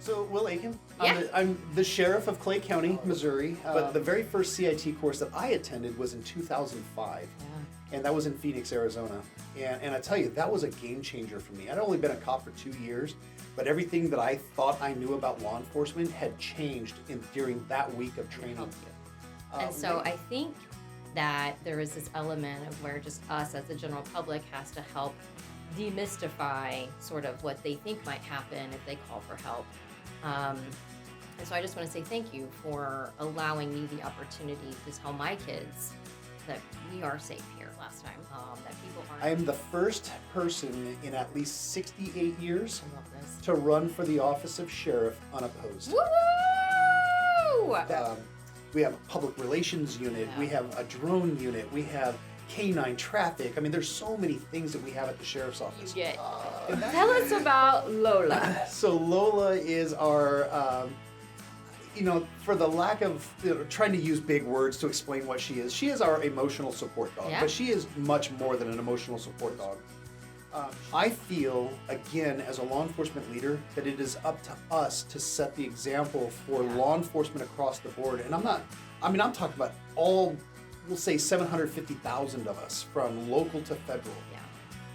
So, Will Akin, Yeah. I'm the sheriff of Clay County, Missouri. But the very first CIT course that I attended was in 2005, and that was in Phoenix, Arizona. And I tell you, that was a game changer for me. I'd only been a cop for 2 years, but everything that I thought I knew about law enforcement had changed during that week of training. And so I think that there is this element of where just us as the general public has to help demystify sort of what they think might happen if they call for help. And so I just want to say thank you for allowing me the opportunity to tell my kids that we are safe here last time, that people aren't. I am the first person in at least 68 years I love this. to run for the office of sheriff unopposed. Woo! We have a public relations unit, we have a drone unit, we have canine traffic. I mean, there's so many things that we have at the sheriff's office. Tell us about Lola. So Lola is our, for the lack of trying to use big words to explain what she is our emotional support dog. Yeah. But she is much more than an emotional support dog. I feel, again, as a law enforcement leader, that it is up to us to set the example for law enforcement across the board. And I'm talking about all, we'll say 750,000 of us, from local to federal. Yeah.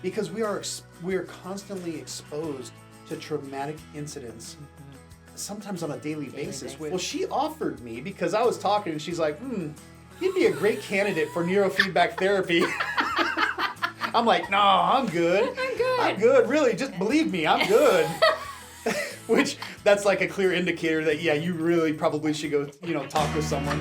Because we are constantly exposed to traumatic incidents, sometimes on a daily basis. Well, she offered me, because I was talking, and she's like, you'd be a great candidate for neurofeedback therapy. I'm like, no, I'm good. I'm good. Really, just believe me, I'm good. Which, that's like a clear indicator that, yeah, you really probably should go, talk with someone.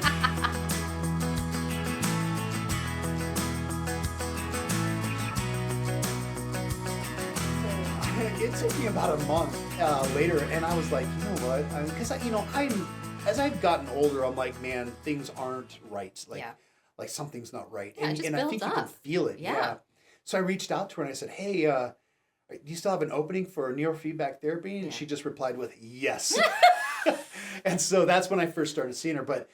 It took me about a month later, and I was like, you know what? Because as I've gotten older, I'm like, man, things aren't right. Like something's not right, Yeah, and I think you can feel it. Yeah. So I reached out to her and I said, hey, do you still have an opening for neurofeedback therapy? And she just replied with yes. And so that's when I first started seeing her. But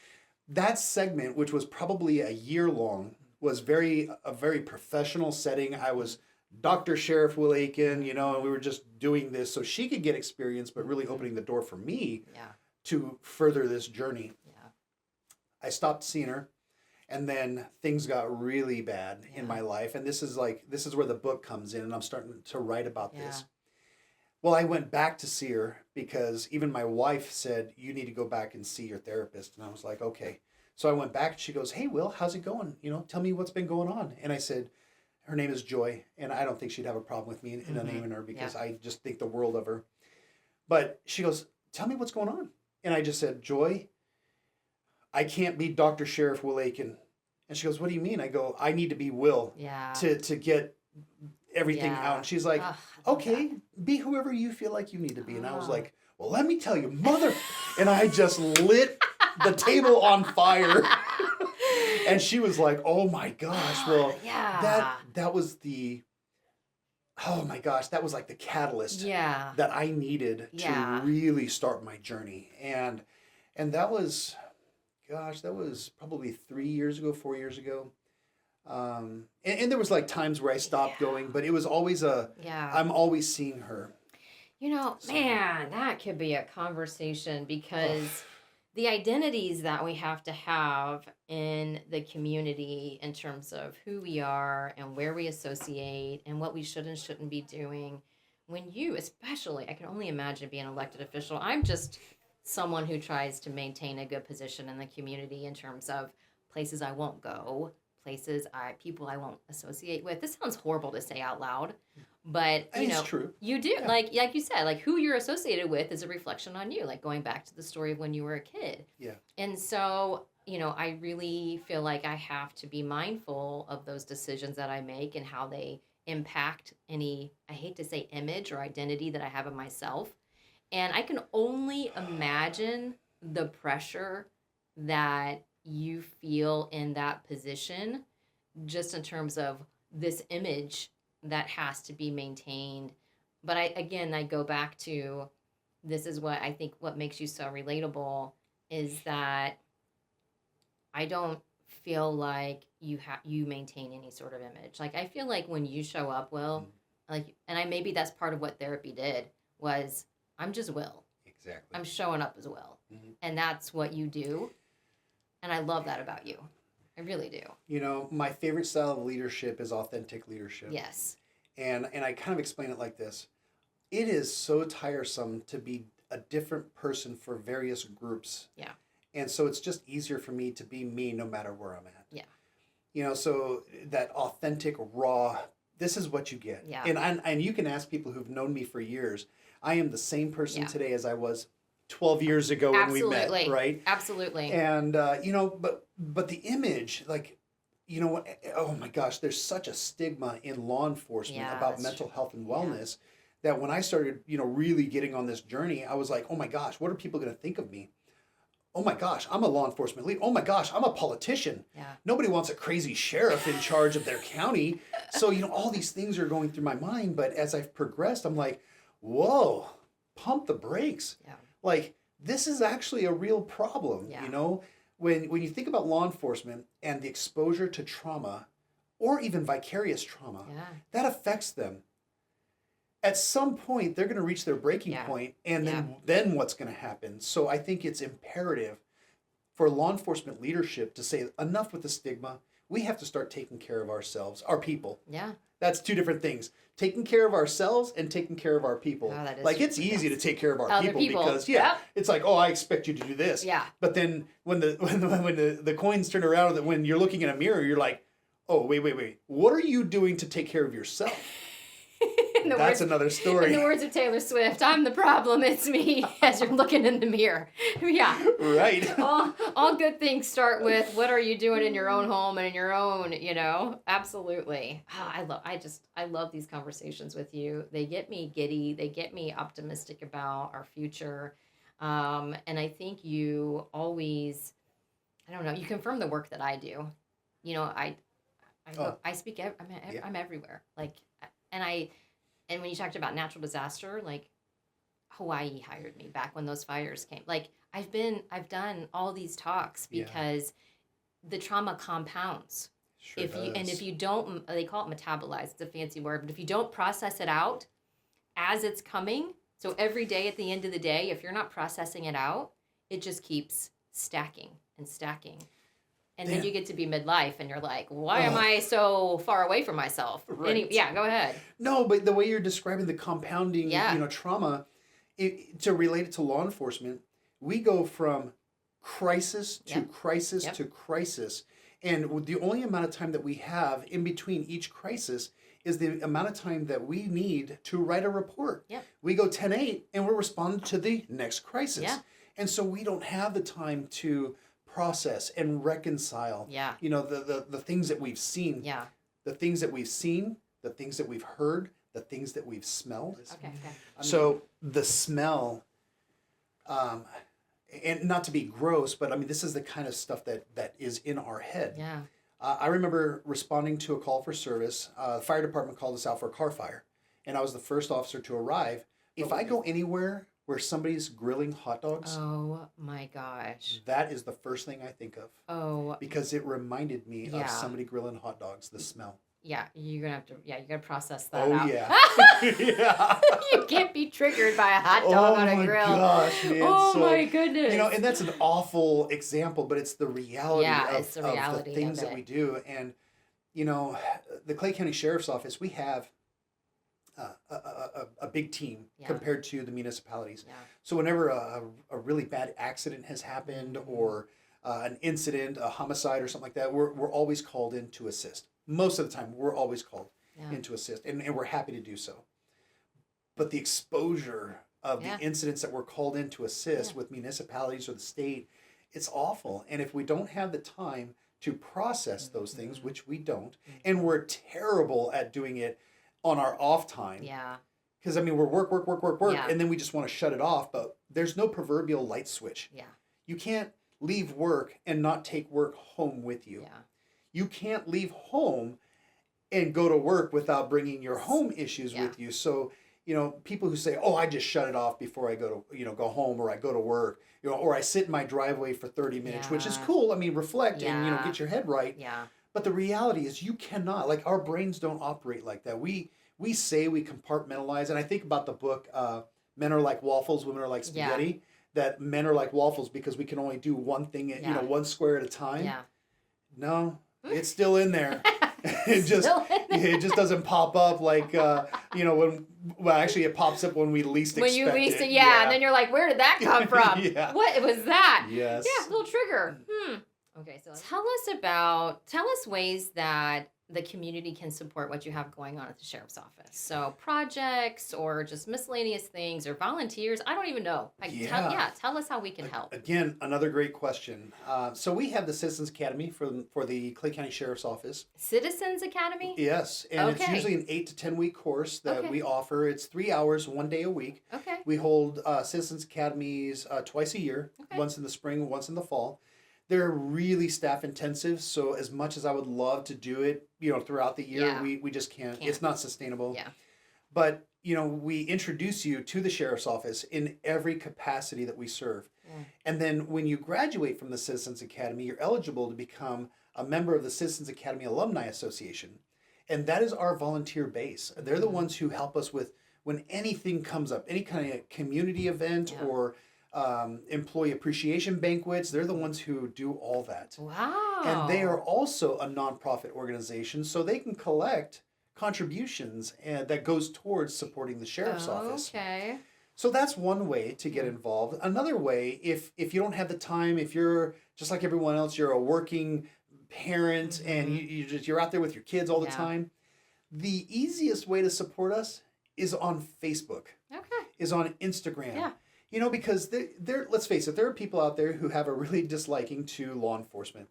that segment, which was probably a year long, was a very professional setting. I was Dr. Sheriff Will Akin, and we were just doing this so she could get experience, but really opening the door for me to further this journey. Yeah. I stopped seeing her, and then things got really bad in my life. And this is where the book comes in, and I'm starting to write about this. Well, I went back to see her because even my wife said, you need to go back and see your therapist. And I was like, okay. So I went back, and she goes, hey, Will, how's it going? Tell me what's been going on. And I said, her name is Joy, and I don't think she'd have a problem with me in naming her, because I just think the world of her. But she goes, tell me what's going on. And I just said, Joy, I can't be Dr. Sheriff Will Akin. And she goes, what do you mean? I go, I need to be Will to get everything out. And she's like, okay, be whoever you feel like you need to be. And I was like, well, let me tell you, mother. And I just lit the table on fire. And she was like, oh my gosh, well, that was oh my gosh, that was like the catalyst that I needed to really start my journey. And that was, that was probably 4 years ago. And there was like times where I stopped going, but it was always I'm always seeing her. Man, that could be a conversation, because the identities that we have to have in the community in terms of who we are and where we associate and what we should and shouldn't be doing. When you, especially, I can only imagine being an elected official. I'm just someone who tries to maintain a good position in the community in terms of places I won't go, people I won't associate with. This sounds horrible to say out loud, but it's true. You do. Yeah. Like you said, like who you're associated with is a reflection on you, like going back to the story of when you were a kid. Yeah. And so, I really feel like I have to be mindful of those decisions that I make and how they impact any, I hate to say, image or identity that I have of myself. And I can only imagine the pressure that you feel in that position, just in terms of this image that has to be maintained. But I go back to, this is what I think what makes you so relatable, is that I don't feel like you maintain any sort of image. Like, I feel like when you show up, Will, maybe that's part of what therapy did, was I'm just Will. Exactly. I'm showing up as well. Mm-hmm. And that's what you do. And I love that about you. I really do. You know, my favorite style of leadership is authentic leadership. Yes. And I kind of explain it like this. It is so tiresome to be a different person for various groups. Yeah. And so it's just easier for me to be me no matter where I'm at. Yeah. You know, so that authentic, raw, this is what you get. Yeah. And you can ask people who've known me for years. I am the same person Yeah. today as I was 12 years ago when we met, right? Absolutely. And, you know, but the image, like, you know what, oh my gosh, there's such a stigma in law enforcement about mental health and wellness that when I started, you know, really getting on this journey, I was like, oh my gosh, what are people going to think of me? Oh my gosh, I'm a law enforcement lead. Oh my gosh, I'm a politician. Yeah. Nobody wants a crazy sheriff in charge of their county. So, you know, all these things are going through my mind. But as I've progressed, I'm like, whoa, pump the brakes. Yeah. Like, this is actually a real problem. Yeah. You know, when you think about law enforcement and the exposure to trauma or even vicarious trauma, that affects them. At some point, they're going to reach their breaking point, and then what's going to happen? So I think it's imperative for law enforcement leadership to say, enough with the stigma. We have to start taking care of ourselves, our people. Yeah. That's two different things. Taking care of ourselves and taking care of our people. Oh, that is like, it's easy to take care of our other people because, it's like, oh, I expect you to do this. Yeah. But then when the coins turn around, that when you're looking in a mirror, you're like, oh, wait. What are you doing to take care of yourself? That's another story. In the words of Taylor Swift, I'm the problem, it's me, as you're looking in the mirror. Yeah. Right. all good things start with what are you doing in your own home and in your own, you know? Absolutely. Oh, I love these conversations with you. They get me giddy. They get me optimistic about our future. And I think you always, I don't know, you confirm the work that I do. You know, I speak, I'm everywhere. Like, and when you talked about natural disaster, like Hawaii hired me back when those fires came. Like I've done all these talks because the trauma compounds. Sure If you don't, they call it metabolize, it's a fancy word, but if you don't process it out as it's coming, so every day at the end of the day, if you're not processing it out, it just keeps stacking and stacking. And then you get to be midlife and you're like, why am I so far away from myself? Right. Go ahead. No, but the way you're describing the compounding, trauma, to relate it to law enforcement, we go from crisis to crisis to crisis. And the only amount of time that we have in between each crisis is the amount of time that we need to write a report. Yep. We go 10-8 and we're responding to the next crisis. Yeah. And so we don't have the time to process and reconcile, you know, the things that we've seen, the things that we've seen, the things that we've heard, the things that we've smelled. Okay. So the smell, and not to be gross, but I mean, this is the kind of stuff that is in our head. Yeah. I remember responding to a call for service. The fire department called us out for a car fire, and I was the first officer to arrive. If I go anywhere where somebody's grilling hot dogs, oh my gosh, that is the first thing I think of. Oh, because it reminded me of somebody grilling hot dogs, the smell. Yeah, you're gonna have to. Yeah, you gotta process that Oh out. yeah. You can't be triggered by a hot dog on a grill. Oh my gosh, man! Oh my goodness! You know, and that's an awful example, but it's the reality it's the reality of the things that we do. And you know, the Clay County Sheriff's Office, we have a big team compared to the municipalities. Yeah. So whenever a really bad accident has happened or an incident, a homicide or something like that, we're always called in to assist. Most of the time, we're always called in to assist, and we're happy to do so. But the exposure of the incidents that we're called in to assist with municipalities or the state, it's awful. And if we don't have the time to process those things, which we don't, and we're terrible at doing it on our off time. Yeah. Because, I mean, we're work, and then we just want to shut it off. But there's no proverbial light switch. Yeah. You can't leave work and not take work home with you. Yeah. You can't leave home and go to work without bringing your home issues with you. So, you know, people who say, oh, I just shut it off before I go to, go home or I go to work, or I sit in my driveway for 30 minutes, which is cool. I mean, reflect and, get your head right. Yeah. But the reality is you cannot, like, our brains don't operate like that. We say we compartmentalize, and I think about the book men are like waffles, women are like spaghetti. That men are like waffles because we can only do one thing, one square at a time. Yeah. No, it's still in there. It just doesn't pop up like actually it pops up when we least expect it. When you least and then you're like, where did that come from? What was that? Yes. Yeah, little trigger. Okay, so tell us ways that the community can support what you have going on at the sheriff's office. So projects or just miscellaneous things or volunteers. I don't even know. Tell us how we can help. Again, another great question. So we have the Citizens Academy for the Clay County Sheriff's Office. Citizens Academy? Yes, and it's usually an 8 to 10 week course that we offer. It's 3 hours, 1 day a week. Okay. We hold Citizens Academies twice a year, once in the spring, once in the fall. They're really staff intensive, so as much as I would love to do it, throughout the year, we just can't. It's not sustainable. Yeah. But, we introduce you to the sheriff's office in every capacity that we serve. Yeah. And then when you graduate from the Citizens Academy, you're eligible to become a member of the Citizens Academy Alumni Association. And that is our volunteer base. They're the ones who help us with when anything comes up, any kind of community event or employee appreciation banquets. They're the ones who do all that. Wow. And they are also a nonprofit organization, so they can collect contributions that goes towards supporting the sheriff's office. Okay. So that's one way to get involved. Another way, if you don't have the time, if you're just like everyone else, you're a working parent and you're out there with your kids all the time, the easiest way to support us is on Facebook. Okay. Is on Instagram. Yeah. Because let's face it, there are people out there who have a really disliking to law enforcement.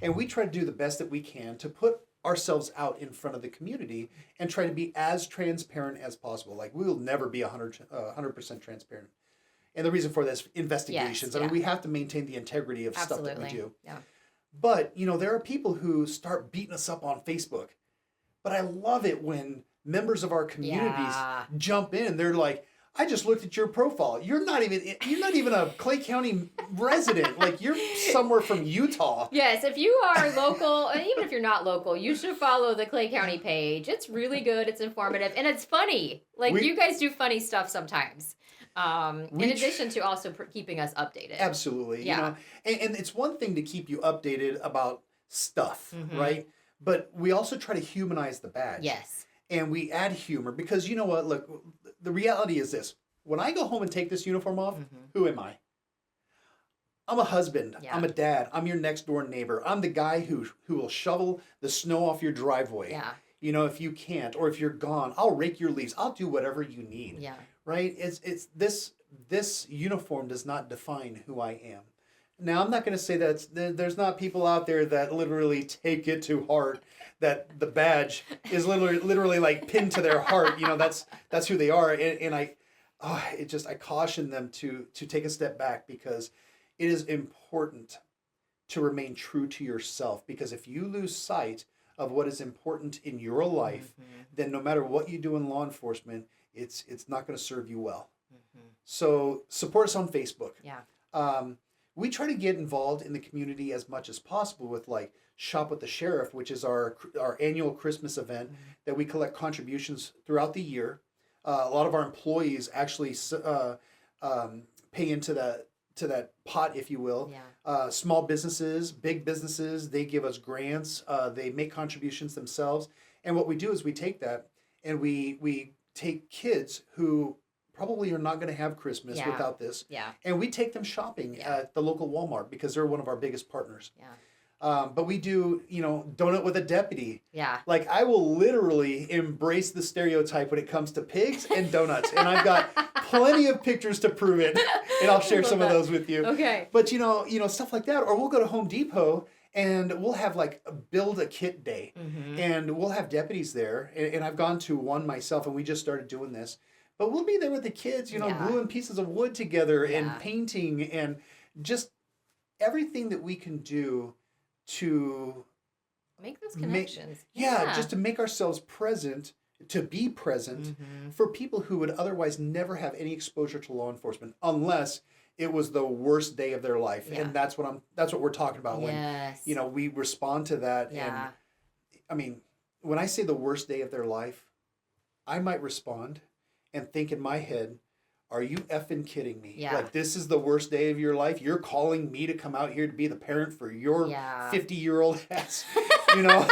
And we try to do the best that we can to put ourselves out in front of the community and try to be as transparent as possible. Like, we will never be 100% transparent. And the reason for this, investigations. I mean, we have to maintain the integrity of stuff that we do. Yeah. But, there are people who start beating us up on Facebook. But I love it when members of our communities jump in. They're like, I just looked at your profile. You're not even a Clay County resident. Like, you're somewhere from Utah. Yes, if you are local, and even if you're not local, you should follow the Clay County page. It's really good. It's informative, and it's funny. Like, you guys do funny stuff sometimes. In addition to also keeping us updated. Absolutely. Yeah. And it's one thing to keep you updated about stuff, right? But we also try to humanize the badge. Yes. And we add humor because you know what? Look, the reality is this. When I go home and take this uniform off, who am I? I'm a husband. Yeah. I'm a dad. I'm your next door neighbor. I'm the guy who will shovel the snow off your driveway. Yeah. If you can't or if you're gone, I'll rake your leaves. I'll do whatever you need. Yeah. Right? It's this uniform does not define who I am. Now, I'm not going to say that there's not people out there that literally take it to heart, that the badge is literally like pinned to their heart. That's who they are. And I caution them to take a step back because it is important to remain true to yourself. Because if you lose sight of what is important in your life, then no matter what you do in law enforcement, it's not going to serve you well. So support us on Facebook. Yeah. We try to get involved in the community as much as possible with like Shop with the Sheriff, which is our annual Christmas event that we collect contributions throughout the year. A lot of our employees actually pay into that pot, if you will. Yeah. Small businesses, big businesses, they give us grants. They make contributions themselves. And what we do is we take that and we take kids who probably are not going to have Christmas without this. Yeah. And we take them shopping at the local Walmart because they're one of our biggest partners. Yeah. But we do, donut with a deputy. Yeah. Like, I will literally embrace the stereotype when it comes to pigs and donuts. And I've got plenty of pictures to prove it. And I'll share some of those with you. Okay. But, stuff like that. Or we'll go to Home Depot and we'll have like a build a kit day. And we'll have deputies there. And I've gone to one myself and we just started doing this. But we'll be there with the kids, gluing pieces of wood together and painting and just everything that we can do to make those connections. Just to make ourselves present, to be present for people who would otherwise never have any exposure to law enforcement unless it was the worst day of their life. Yeah. And that's what we're talking about when we respond to that. Yeah. And I mean, when I say the worst day of their life, I might respond and think in my head, are you effing kidding me? Yeah. Like, this is the worst day of your life? You're calling me to come out here to be the parent for your 50-year-old ass, you know?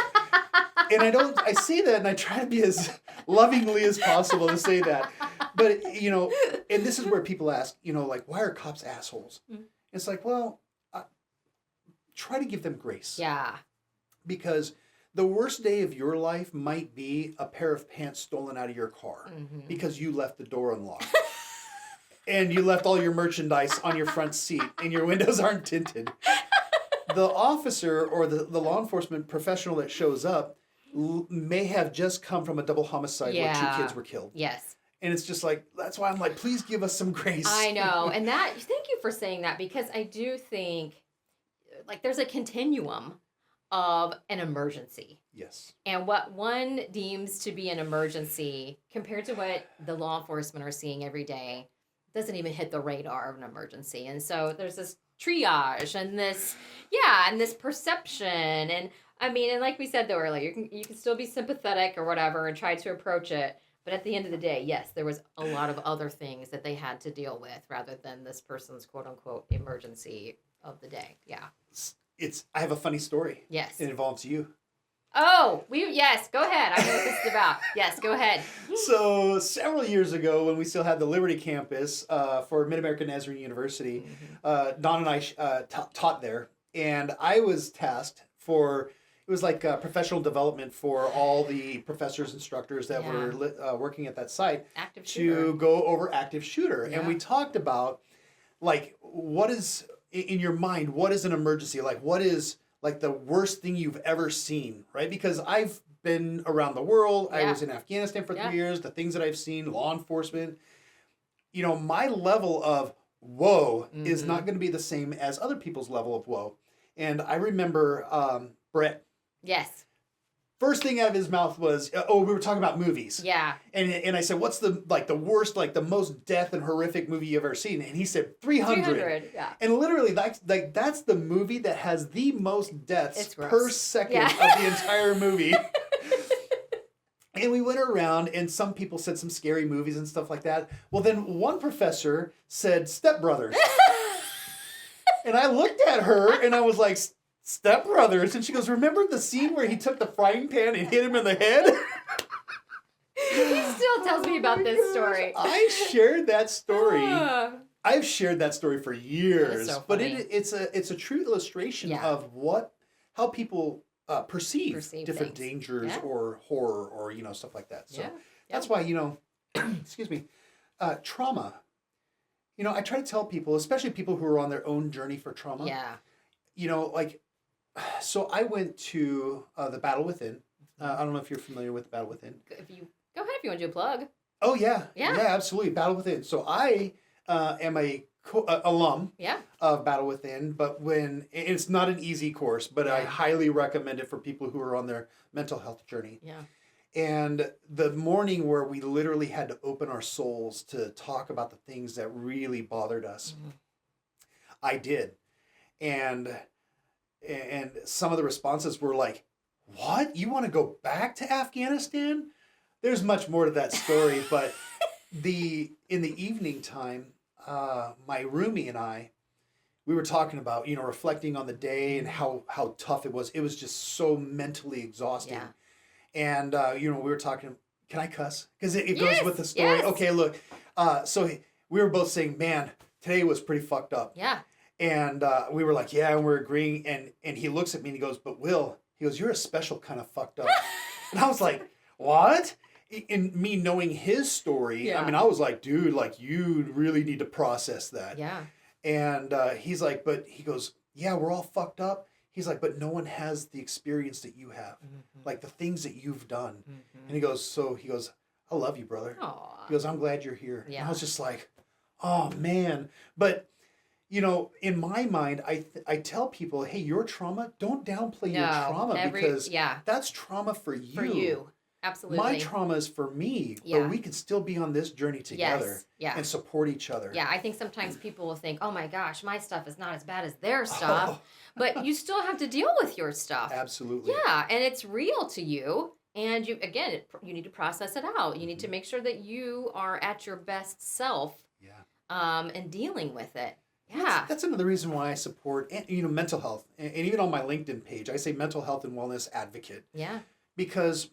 And I say that and I try to be as lovingly as possible to say that. But, you know, and this is where people ask, you know, like, why are cops assholes? It's like, well, try to give them grace. Yeah. Because the worst day of your life might be a pair of pants stolen out of your car because you left the door unlocked. And you left all your merchandise on your front seat and your windows aren't tinted. The officer or the law enforcement professional that shows up may have just come from a double homicide where 2 kids were killed. Yes. And it's just like, that's why I'm like, please give us some grace. I know. And thank you for saying that, because I do think like there's a continuum of an emergency. Yes. And what one deems to be an emergency compared to what the law enforcement are seeing every day doesn't even hit the radar of an emergency. And so there's this triage and this perception. And I mean, and like we said though earlier, you can still be sympathetic or whatever and try to approach it. But at the end of the day, yes, there was a lot of other things that they had to deal with rather than this person's quote unquote emergency of the day. Yeah. I have a funny story. Yes. It involves you. Oh, yes, go ahead. I know what this is about. Yes, go ahead. So several years ago, when we still had the Liberty campus for Mid-American Nazarene University, Don and I taught there, and I was tasked for, it was like professional development for all the professors, instructors that were working at that site to go over active shooter. Yeah. And we talked about, like, what is, in your mind, what is an emergency? Like, what is like the worst thing you've ever seen, right? Because I've been around the world. I was in Afghanistan for 3 years. The things that I've seen, law enforcement, you know, my level of whoa is not going to be the same as other people's level of whoa. And I remember Brett. Yes. First thing out of his mouth was, we were talking about movies. Yeah. And I said, what's the worst, like the most death and horrific movie you've ever seen? And he said 300. 300, yeah. And literally that's the movie that has the most deaths per second of the entire movie. And we went around and some people said some scary movies and stuff like that. Well, then one professor said Step Brothers. And I looked at her and I was like, Step Brothers, and she goes, remember the scene where he took the frying pan and hit him in the head? He still tells me about this story. I shared that story. I've shared that story for years, so but it's a true illustration of how people perceive different things. Dangers or horror or stuff like that. So that's why excuse me, trauma. I try to tell people, especially people who are on their own journey for trauma. Yeah. Like. So I went to the Battle Within. I don't know if you're familiar with the Battle Within. Go ahead if you want to do a plug. Oh yeah, absolutely. Battle Within. So I am a alum of Battle Within, but it's not an easy course, but I highly recommend it for people who are on their mental health journey. Yeah. And the morning where we literally had to open our souls to talk about the things that really bothered us, I did, and some of the responses were like, what? You want to go back to Afghanistan? There's much more to that story, but in the evening time, my roomie and I, we were talking about, reflecting on the day and how tough it was. It was just so mentally exhausting. Yeah. And, we were talking, can I cuss? Because it goes with the story. Yes. Okay, look. So we were both saying, man, today was pretty fucked up. Yeah. And we were like, yeah, and we're agreeing. And he looks at me and he goes, but Will, he goes, you're a special kind of fucked up. And I was like, what? In me knowing his story, I mean, I was like, dude, like, you really need to process that. Yeah. And he's like, but he goes, yeah, we're all fucked up. He's like, but no one has the experience that you have, like the things that you've done. And he goes, I love you, brother. Aww. He goes, I'm glad you're here. Yeah. And I was just like, oh, man. But in my mind, I tell people, hey, your trauma, don't downplay your trauma because that's trauma for you. For you. Absolutely. My trauma is for me, but we can still be on this journey together and support each other. Yeah, I think sometimes people will think, oh my gosh, my stuff is not as bad as their stuff, but you still have to deal with your stuff. Absolutely. Yeah, and it's real to you. And you need to process it out. You need to make sure that you are at your best self and dealing with it. That's another reason why I support, mental health. And even on my LinkedIn page, I say mental health and wellness advocate. Yeah. Because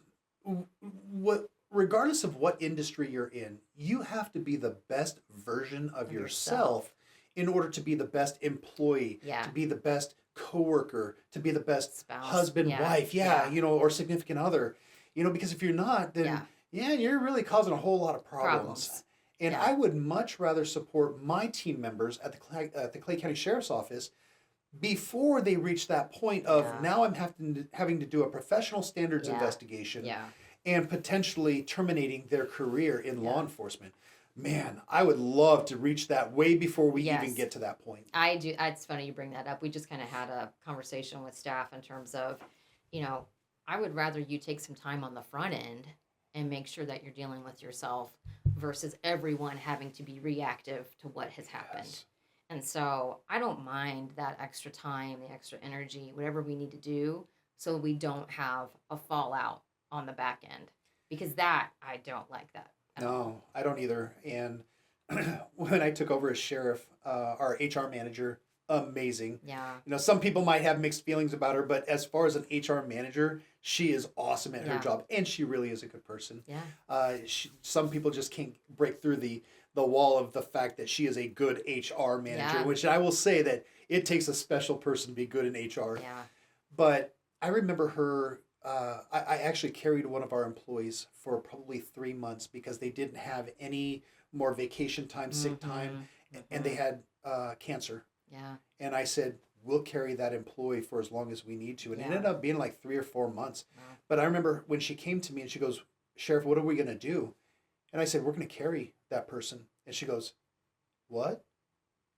regardless of what industry you're in, you have to be the best version of yourself in order to be the best employee, to be the best coworker, to be the best spouse, husband, wife, or significant other. Because if you're not, then you're really causing a whole lot of problems. And I would much rather support my team members at the Clay County Sheriff's Office before they reach that point of now I'm having to do a professional standards investigation and potentially terminating their career in law enforcement. Man, I would love to reach that way before we even get to that point. I do. It's funny you bring that up. We just kind of had a conversation with staff in terms of, I would rather you take some time on the front end and make sure that you're dealing with yourself versus everyone having to be reactive to what has happened. Yes. And so I don't mind that extra time, the extra energy, whatever we need to do so we don't have a fallout on the back end. Because I don't like that. No, I don't either. And when I took over as sheriff, our HR manager, amazing. Yeah. Some people might have mixed feelings about her, but as far as an HR manager, she is awesome at her job, and she really is a good person. Yeah. Some people just can't break through the wall of the fact that she is a good HR manager, which I will say that it takes a special person to be good in HR. Yeah. But I remember her. I actually carried one of our employees for probably 3 months because they didn't have any more vacation time, sick time, and they had cancer. Yeah. And I said, we'll carry that employee for as long as we need to. And it ended up being like 3 or 4 months. Wow. But I remember when she came to me and she goes, Sheriff, what are we going to do? And I said, we're going to carry that person. And she goes, what?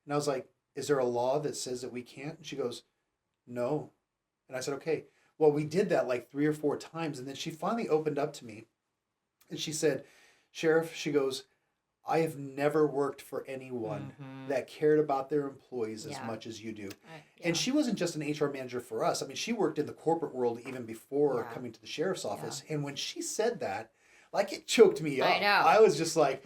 And I was like, is there a law that says that we can't? And she goes, no. And I said, okay. Well, we did that like 3 or 4 times. And then she finally opened up to me. And she said, Sheriff, she goes, I have never worked for anyone that cared about their employees as much as you do. And she wasn't just an HR manager for us. I mean, she worked in the corporate world even before coming to the sheriff's office. And when she said that, like, it choked me up. I know. I was just like,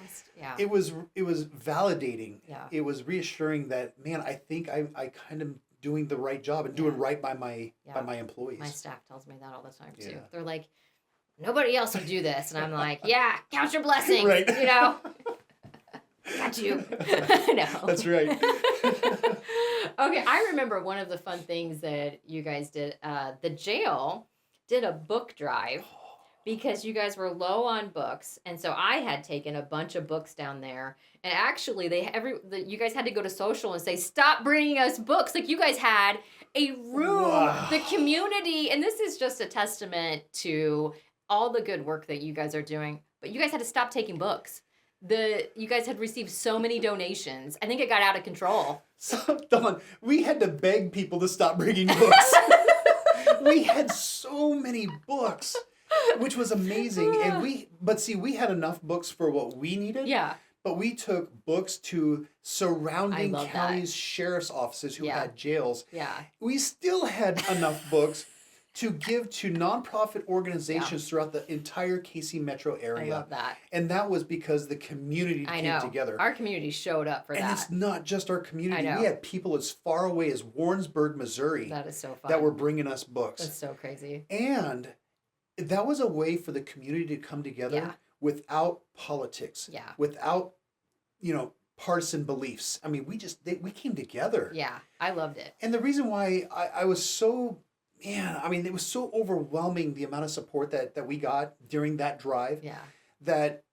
it was validating. Yeah. It was reassuring that, man, I think I kind of doing the right job and doing right by my employees. My staff tells me that all the time too. They're like, nobody else would do this. And I'm like, yeah, count your blessings, right. Got you. No. That's right. Okay, I remember one of the fun things that you guys did. The jail did a book drive because you guys were low on books, and so I had taken a bunch of books down there. And actually, you guys had to go to social and say, "Stop bringing us books." Like, you guys had a room, the community, and this is just a testament to all the good work that you guys are doing. But you guys had to stop taking books. You guys had received so many donations. I think it got out of control. So, Dawn, we had to beg people to stop bringing books. We had so many books, which was amazing. And we had enough books for what we needed. Yeah. But we took books to surrounding counties, sheriff's offices who had jails. Yeah. We still had enough books to give to nonprofit organizations throughout the entire KC metro area. I love that. And that was because the community came together. Our community showed up for that. And it's not just our community. We had people as far away as Warrensburg, Missouri. That is so fun. That were bringing us books. That's so crazy. And that was a way for the community to come together without politics. Yeah. Without, partisan beliefs. I mean, we came together. Yeah. I loved it. And the reason why I was so... Man, I mean, it was so overwhelming, the amount of support that we got during that drive, that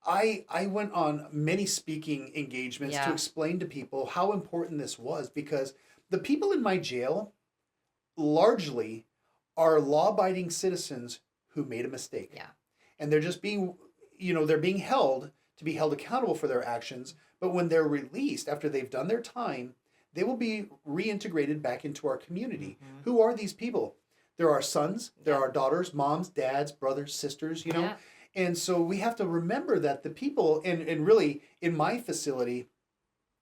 I went on many speaking engagements to explain to people how important this was, because the people in my jail largely are law-abiding citizens who made a mistake. Yeah. And they're just being, they're being held accountable for their actions, but when they're released after they've done their time, they will be reintegrated back into our community. Who are these people? There are sons, there are daughters, moms, dads, brothers, sisters, And so we have to remember that the people, and really in my facility,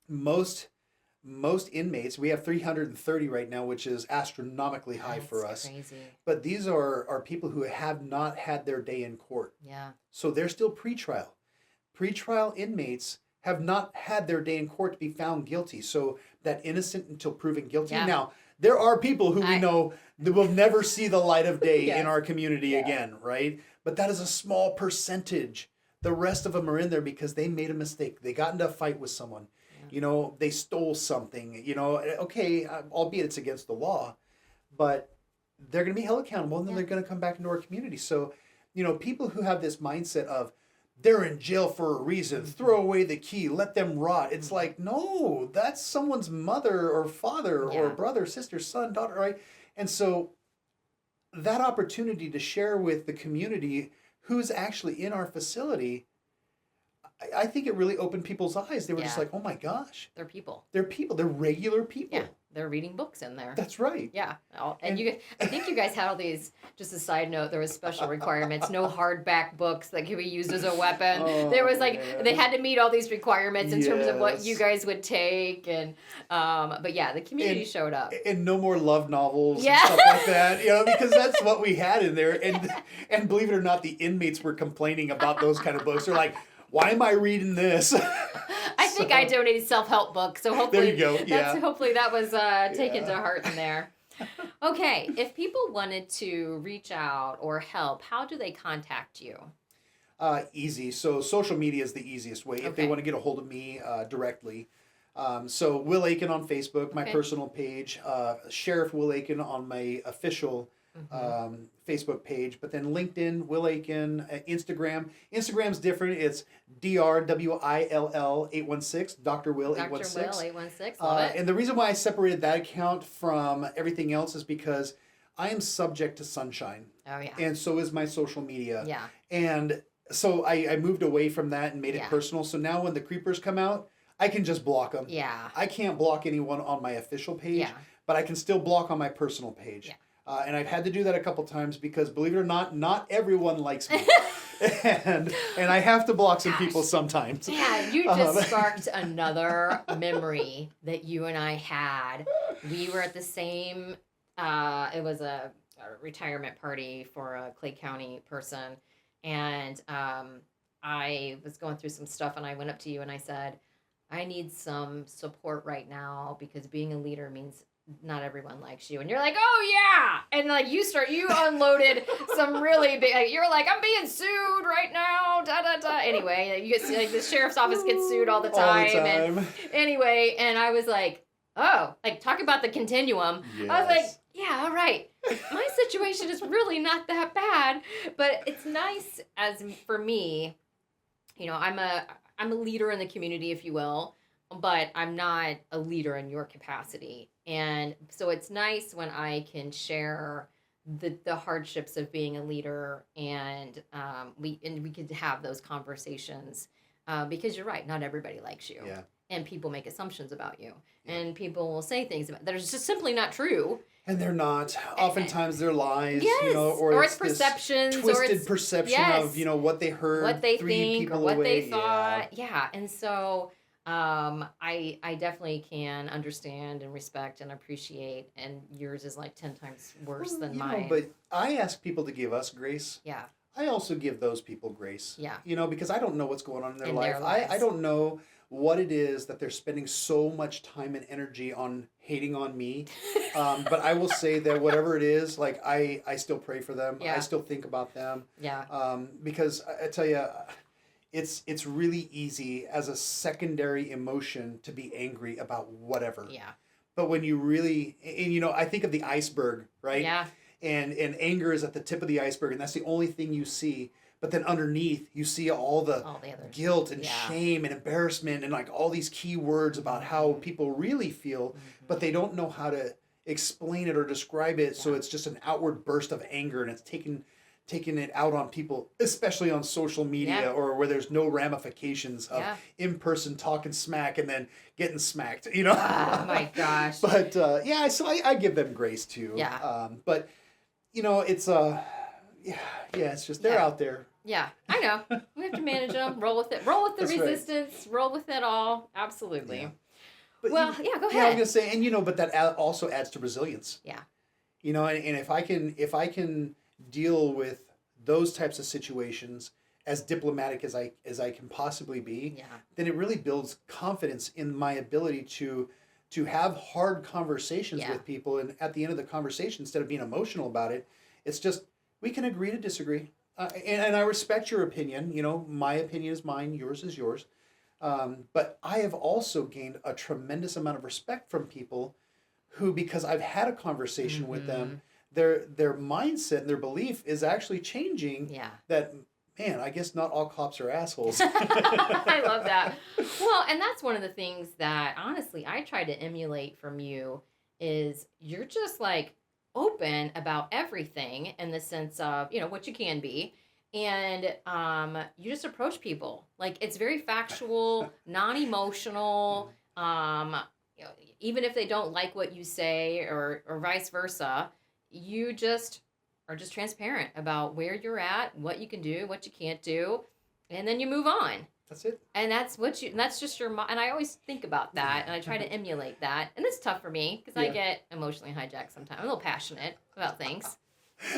most inmates, we have 330 right now, which is astronomically high for us. Crazy. But these are people who have not had their day in court. Yeah. So they're still pretrial. Pretrial inmates have not had their day in court to be found guilty. So that innocent until proven guilty. Yeah. Now, there are people who we know that will never see the light of day Yes. in our community again, right? But that is a small percentage. The rest of them are in there because they made a mistake. They got into a fight with someone. You know, they stole something. You know, okay, albeit it's against the law, but they're going to be held accountable, and then they're going to come back into our community. So, you know, people who have this mindset of they're in jail for a reason, throw away the key, let them rot. It's like, no, that's someone's mother or father or brother, sister, son, daughter, right? And so that opportunity to share with the community who's actually in our facility, I think it really opened people's eyes. They were just like, oh my gosh. They're people. They're people. They're regular people. Yeah. They're reading books in there. That's right. Yeah. And you, I think you guys had all these, just a side note, there was special requirements, no hardback books that could be used as a weapon. There was like, they had to meet all these requirements in terms of what you guys would take. And, but yeah, the community showed up. And no more love novels and stuff like that, you know, because that's what we had in there. And believe it or not, the inmates were complaining about those kind of books. They're like, why am I reading this? I think I donated self-help books, so hopefully, there you go. Hopefully that was taken to heart in there. Okay, if people wanted to reach out or help, how do they contact you? Easy. So social media is the easiest way if they want to get a hold of me directly. So Will Akin on Facebook, my personal page, Sheriff Will Akin on my official Facebook page, but then LinkedIn, Will Akin, Instagram. Instagram's different. It's DRWILL 816, Dr. Will 816. Dr. Will 816. Love it. And the reason why I separated that account from everything else is because I am subject to sunshine. Oh yeah. And so is my social media. Yeah. And so I moved away from that and made it personal. So now when the creepers come out, I can just block them. Yeah. I can't block anyone on my official page, but I can still block on my personal page. Yeah. And I've had to do that a couple times because, believe it or not everyone likes me. and I have to block some people sometimes. Yeah, you just sparked another memory that you and I had. We were at the same, it was a retirement party for a Clay County person. And I was going through some stuff and I went up to you and I said, I need some support right now because being a leader means not everyone likes you. And you're like, oh yeah. And like you unloaded some really big, like, you're like, I'm being sued right now. Da, da, da. Anyway, you get like the sheriff's office gets sued all the time. And anyway, and I was like, oh, like talk about the continuum. Yes. I was like, yeah, all right. My situation is really not that bad, but it's nice as for me, you know, I'm a leader in the community, if you will, but I'm not a leader in your capacity. And so it's nice when I can share the hardships of being a leader, and we could have those conversations because you're right, not everybody likes you, and people make assumptions about you, and people will say things that are just simply not true. And they're not. Oftentimes they're lies, yes. you know, or it's perceptions, twisted or it's perception of, you know, what they heard, what they three think, people or what away. they thought. Yeah. And so I definitely can understand and respect and appreciate, and yours is like 10 times worse than mine. Know, but I ask people to give us grace. Yeah. I also give those people grace. Yeah. You know, because I don't know what's going on in their life. I don't know what it is that they're spending so much time and energy on hating on me. But I will say that whatever it is, like I still pray for them. Yeah. I still think about them. Yeah. Because I tell you, it's really easy as a secondary emotion to be angry about whatever. Yeah. But when you really, and you know, I think of the iceberg, right? Yeah. And anger is at the tip of the iceberg, and that's the only thing you see. But then underneath, you see all the guilt and shame and embarrassment and like all these key words about how people really feel, but they don't know how to explain it or describe it. So it's just an outward burst of anger, and it's taking it out on people, especially on social media or where there's no ramifications of in-person talking smack and then getting smacked, you know? Oh my gosh. But so I give them grace too. Yeah. But you know, it's it's just they're out there. Yeah, I know. We have to manage them. Roll with it. Roll with the That's resistance. Right. Roll with it all. Absolutely. Yeah. But go ahead. Yeah, I was gonna say, and you know, but that also adds to resilience. Yeah. You know, and if I can deal with those types of situations as diplomatic as I can possibly be, Yeah. then it really builds confidence in my ability to have hard conversations Yeah. with people. And at the end of the conversation, instead of being emotional about it, it's just we can agree to disagree. And I respect your opinion. You know, my opinion is mine, yours is yours. But I have also gained a tremendous amount of respect from people who, because I've had a conversation with them, their mindset and their belief is actually changing. Yeah. That, man, I guess not all cops are assholes. I love that. Well, and that's one of the things that honestly I try to emulate from you is you're just like open about everything in the sense of, you know, what you can be. And you just approach people. Like it's very factual, non-emotional. You know, even if they don't like what you say or vice versa, you just are just transparent about where you're at, what you can do, what you can't do, and then you move on. That's it. And that's just your and I always think about that and I try to emulate that. And it's tough for me because I get emotionally hijacked sometimes. I'm a little passionate about things.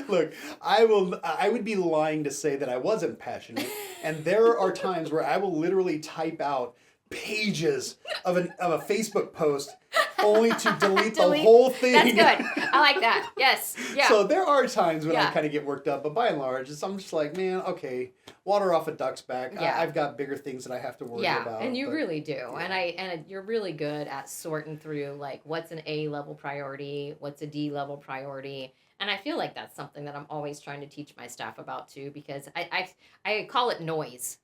Look, I would be lying to say that I wasn't passionate. And there are times where I will literally type out pages of a Facebook post only to delete the whole thing. That's good. I like that. Yes. Yeah. So there are times when I kind of get worked up, but by and large, I'm just like, man, okay, water off a duck's back. Yeah. I've got bigger things that I have to worry about. And you really do. Yeah. And you're really good at sorting through like what's an A level priority, what's a D level priority. And I feel like that's something that I'm always trying to teach my staff about too, because I call it noise.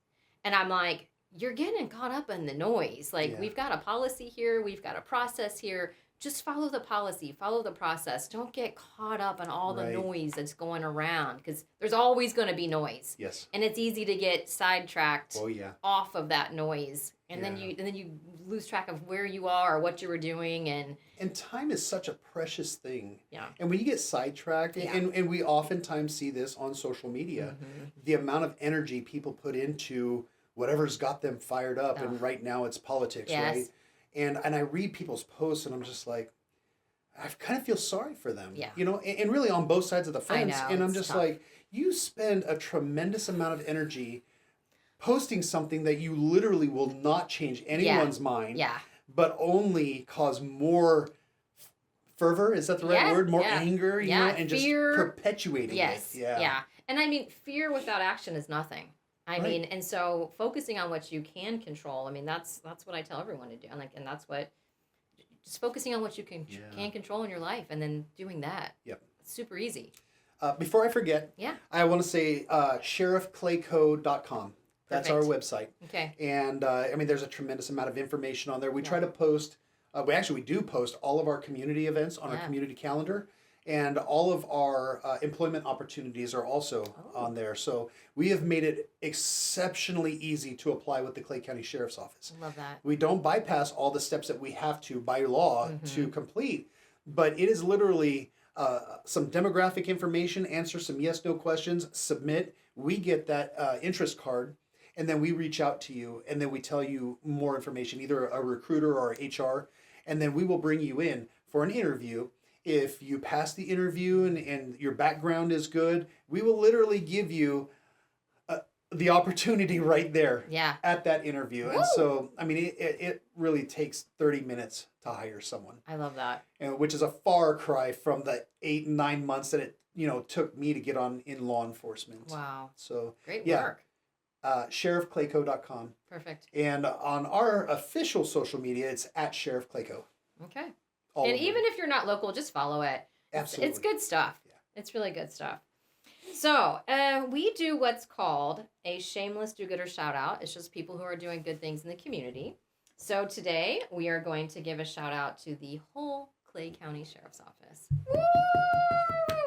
And I'm like, you're getting caught up in the noise. Like we've got a policy here, we've got a process here. Just follow the policy, follow the process. Don't get caught up in all the noise that's going around because there's always going to be noise. Yes. And it's easy to get sidetracked off of that noise. And then you lose track of where you are or what you were doing and time is such a precious thing. Yeah. And when you get sidetracked, and we oftentimes see this on social media, the amount of energy people put into whatever's got them fired up, and right now it's politics, right? And I read people's posts, and I'm just like, I kind of feel sorry for them, you know, and really on both sides of the fence. And I'm just tough. Like, you spend a tremendous amount of energy posting something that you literally will not change anyone's mind, but only cause more fervor. Is that the right word? More anger, you know, and fear, just perpetuating it. Yeah. And I mean, fear without action is nothing. I mean, and so focusing on what you can control. I mean, that's what I tell everyone to do. And that's what just focusing on what you can control in your life, and then doing that. Yep, it's super easy. Before I forget, I want to say sheriffclayco.com. That's our website. Okay. And I mean, there's a tremendous amount of information on there. We try to post. We do post all of our community events on our community calendar. And all of our employment opportunities are also on there. So we have made it exceptionally easy to apply with the Clay County Sheriff's Office. I love that. We don't bypass all the steps that we have to by law to complete, but it is literally some demographic information, answer some yes/no questions, submit. We get that interest card, and then we reach out to you, and then we tell you more information, either a recruiter or HR, and then we will bring you in for an interview. If you pass the interview and your background is good, we will literally give you the opportunity right there at that interview. Woo! And so, I mean, it really takes 30 minutes to hire someone. I love that. And which is a far cry from the 8-9 months that it took me to get in law enforcement. Wow. So great work. sheriffclayco.com. Perfect. And on our official social media, it's at Sheriff Clayco. Okay. And even if you're not local, just follow it. Absolutely. It's good stuff. Yeah. It's really good stuff. So we do what's called a shameless do-gooder shout-out. It's just people who are doing good things in the community. So today we are going to give a shout-out to the whole Clay County Sheriff's Office.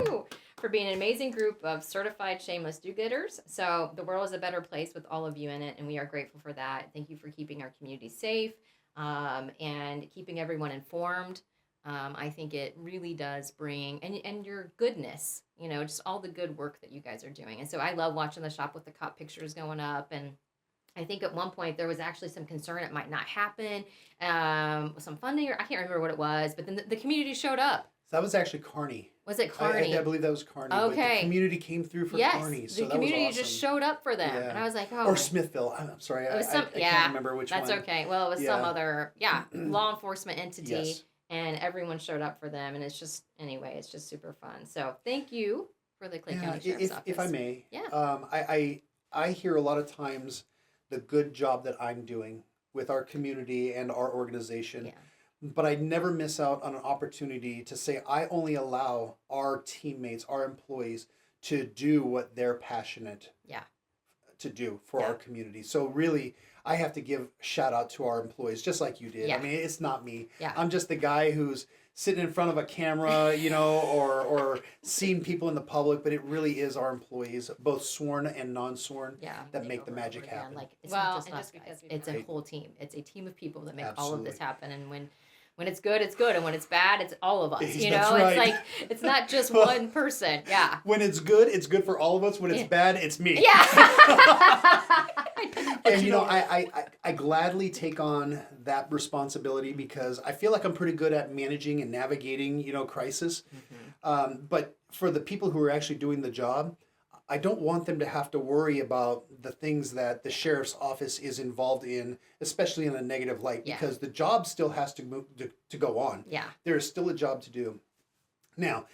Woo! For being an amazing group of certified shameless do-gooders. So the world is a better place with all of you in it, and we are grateful for that. Thank you for keeping our community safe and keeping everyone informed. I think it really does bring, and your goodness, just all the good work that you guys are doing. And so I love watching the Shop with the Cop pictures going up. And I think at one point there was actually some concern it might not happen, some funding, or I can't remember what it was, but then the community showed up. That was actually Kearney. Was it Kearney? I believe that was Kearney. But Okay. the community came through for Kearney, so the that was community awesome. just showed up for them, Yeah. and I was like, oh. Or Smithville. I'm sorry, I can't remember which one. That's okay. Well, it was some Yeah. other, law enforcement entity, Yes. and everyone showed up for them, and it's just super fun. So thank you for the Clay County Sheriff's Office. If I may. Yeah. I hear a lot of times the good job that I'm doing with our community and our organization. Yeah. But I never miss out on an opportunity to say I only allow our teammates, our employees, to do what they're passionate to do for our community. So really, I have to give shout out to our employees, just like you did. Yeah. I mean, it's not me. Yeah. I'm just the guy who's sitting in front of a camera, or seeing people in the public, but it really is our employees, both sworn and non-sworn, that make the magic happen. Like, it's not just us guys. It's a whole team. It's a team of people that make all of this happen. And when it's good, it's good. And when it's bad, it's all of us. That's right. It's like, it's not just one person. Yeah. When it's good for all of us. When it's bad, it's me. Yeah. And I gladly take on that responsibility because I feel like I'm pretty good at managing and navigating, crisis. Mm-hmm. But for the people who are actually doing the job, I don't want them to have to worry about the things that the sheriff's office is involved in, especially in a negative light, because the job still has to move to go on. Yeah. There is still a job to do. Now,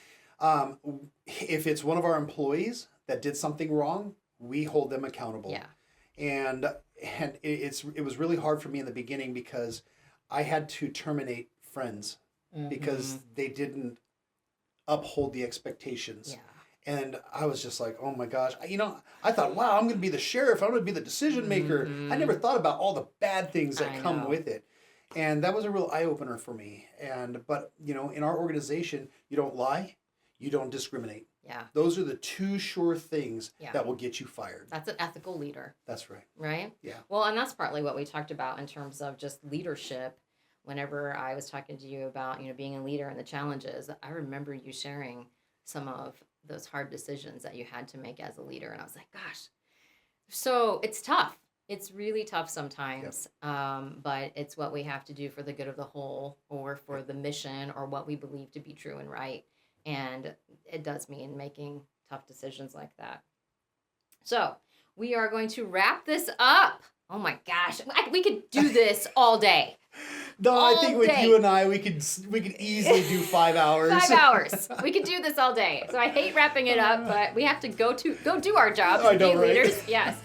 if it's one of our employees that did something wrong, we hold them accountable. Yeah. And it was really hard for me in the beginning because I had to terminate friends because they didn't uphold the expectations. Yeah. And I was just like, oh my gosh, I thought, wow, I'm going to be the sheriff. I'm going to be the decision maker. I never thought about all the bad things that come with it. And that was a real eye opener for me. But in our organization, you don't lie, you don't discriminate. Yeah. Those are the two sure things that will get you fired. That's an ethical leader. That's right. Right? Yeah. Well, and that's partly what we talked about in terms of just leadership. Whenever I was talking to you about, being a leader and the challenges, I remember you sharing some of those hard decisions that you had to make as a leader. And I was like, gosh, so it's tough. It's really tough sometimes. But it's what we have to do for the good of the whole or for the mission or what we believe to be true and right. And it does mean making tough decisions like that. So we are going to wrap this up. Oh my gosh, we could do this all day. No, I think with you and I, we could easily do 5 hours. 5 hours. We could do this all day. So I hate wrapping it up, but we have to go do our jobs and be leaders. Yes.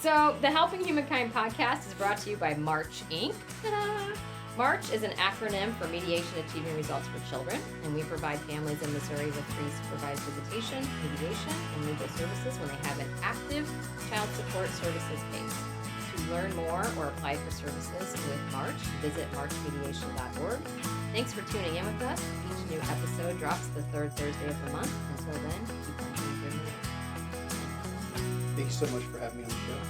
So the Helping Humankind podcast is brought to you by M.A.R.C.H Inc. Ta-da! M.A.R.C.H is an acronym for Mediation Achieving Results for Children, and we provide families in Missouri with free supervised visitation, mediation, and legal services when they have an active child support services case. To learn more or apply for services with M.A.R.C.H, visit marchmediation.org. Thanks for tuning in with us. Each new episode drops the third Thursday of the month. Until then, keep on doing good. Thanks so much for having me on the show.